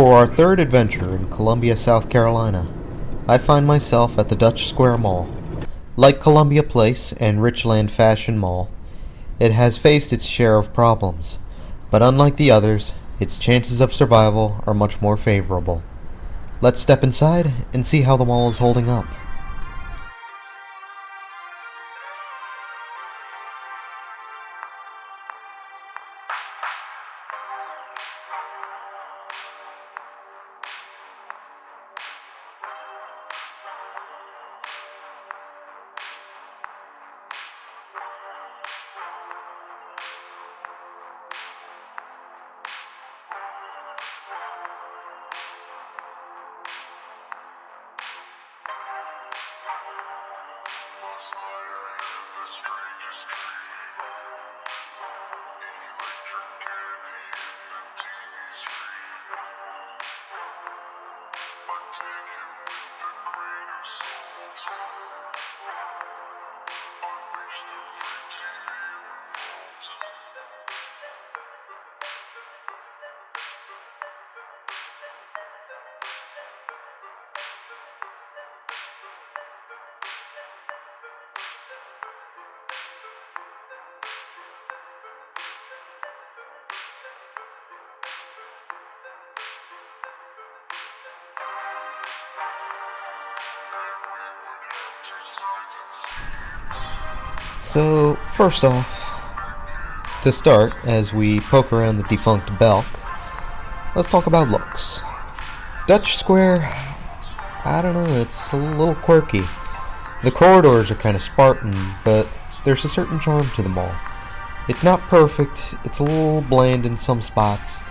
For our third adventure in Columbia, South Carolina, I find myself at the Dutch Square Mall. Like Columbia Place and Richland Fashion Mall, it has faced its share of problems, but unlike the others, its chances of survival are much more favorable. Let's step inside and see how the mall is holding up. So, first off, to start, as we poke around the defunct Belk, let's talk about looks. Dutch Square, I don't know, it's a little quirky. The corridors are kind of Spartan, but there's a certain charm to the mall. It's not perfect, it's a little bland in some spots,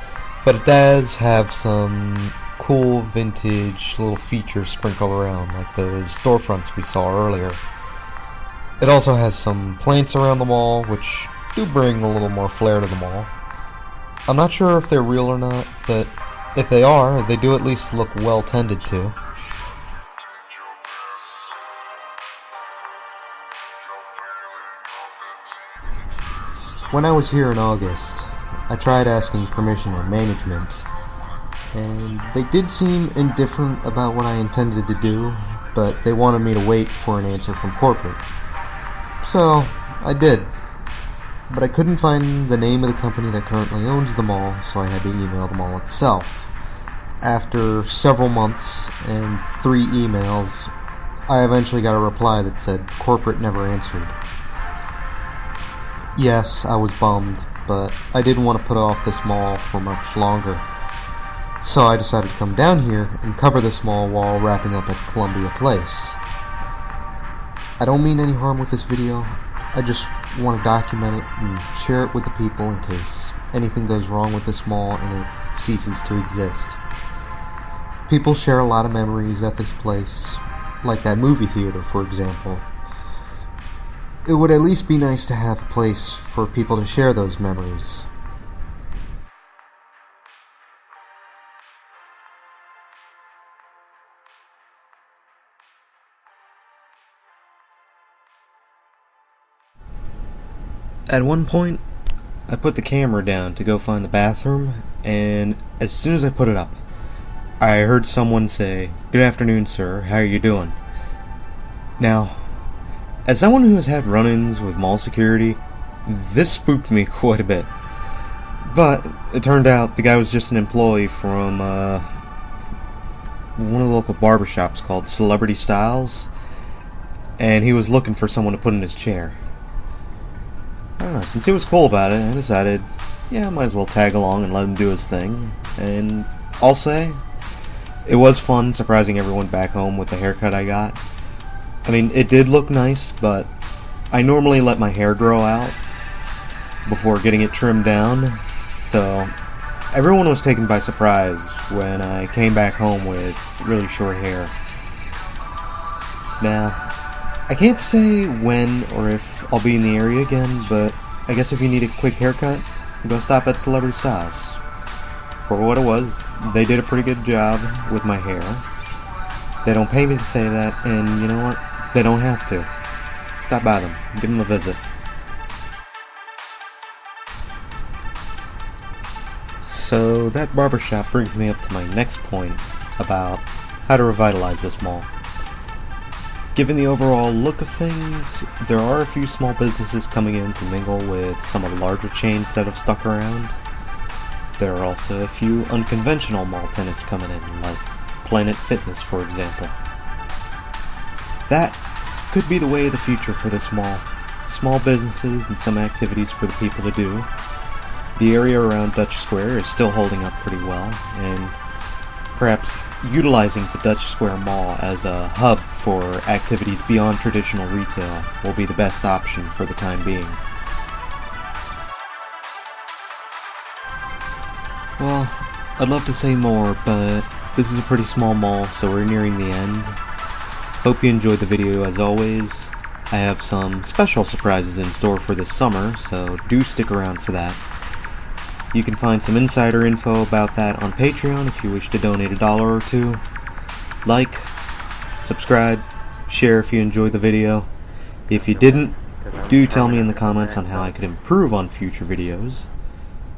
but it does have some cool vintage little features sprinkled around, like those storefronts we saw earlier. It also has some plants around the mall, which do bring a little more flair to the mall. I'm not sure if they're real or not, but if they are, they do at least look well tended to. When I was here in August, I tried asking permission at management, and they did seem indifferent about what I intended to do, but they wanted me to wait for an answer from corporate. So, I did. But I couldn't find the name of the company that currently owns the mall, so I had to email the mall itself. After several months and 3 emails, I eventually got a reply that said corporate never answered. Yes, I was bummed, but I didn't want to put off this mall for much longer. So I decided to come down here and cover this mall while wrapping up at Columbia Place. I don't mean any harm with this video, I just want to document it and share it with the people in case anything goes wrong with this mall and it ceases to exist. People share a lot of memories at this place, like that movie theater, for example. It would at least be nice to have a place for people to share those memories. At one point, I put the camera down to go find the bathroom, and as soon as I put it up, I heard someone say, "Good afternoon, sir, how are you doing?" Now, as someone who has had run-ins with mall security, this spooked me quite a bit. But it turned out the guy was just an employee from one of the local barbershops called Celebrity Styles, and he was looking for someone to put in his chair. I don't know, since he was cool about it, I decided, yeah, I might as well tag along and let him do his thing. And I'll say, it was fun surprising everyone back home with the haircut I got. I mean, it did look nice, but I normally let my hair grow out before getting it trimmed down, so everyone was taken by surprise when I came back home with really short hair. Now, I can't say when or if I'll be in the area again, but I guess if you need a quick haircut, go stop at Celebrity Styles. For what it was, they did a pretty good job with my hair. They don't pay me to say that, and you know what? They don't have to. Stop by them. Give them a visit. So that barbershop brings me up to my next point about how to revitalize this mall. Given the overall look of things, there are a few small businesses coming in to mingle with some of the larger chains that have stuck around. There are also a few unconventional mall tenants coming in, like Planet Fitness, for example. That could be the way of the future for this mall. Small businesses and some activities for the people to do. The area around Dutch Square is still holding up pretty well, and perhaps utilizing the Dutch Square Mall as a hub for activities beyond traditional retail will be the best option for the time being. Well, I'd love to say more, but this is a pretty small mall, so we're nearing the end. Hope you enjoyed the video as always. I have some special surprises in store for this summer, so do stick around for that. You can find some insider info about that on Patreon if you wish to donate $1 or $2. Like, subscribe, share if you enjoyed the video. If you didn't, do tell me in the comments on how I could improve on future videos.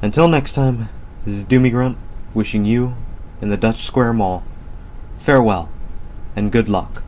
Until next time, this is Doomie Grunt, wishing you and the Dutch Square Mall farewell and good luck.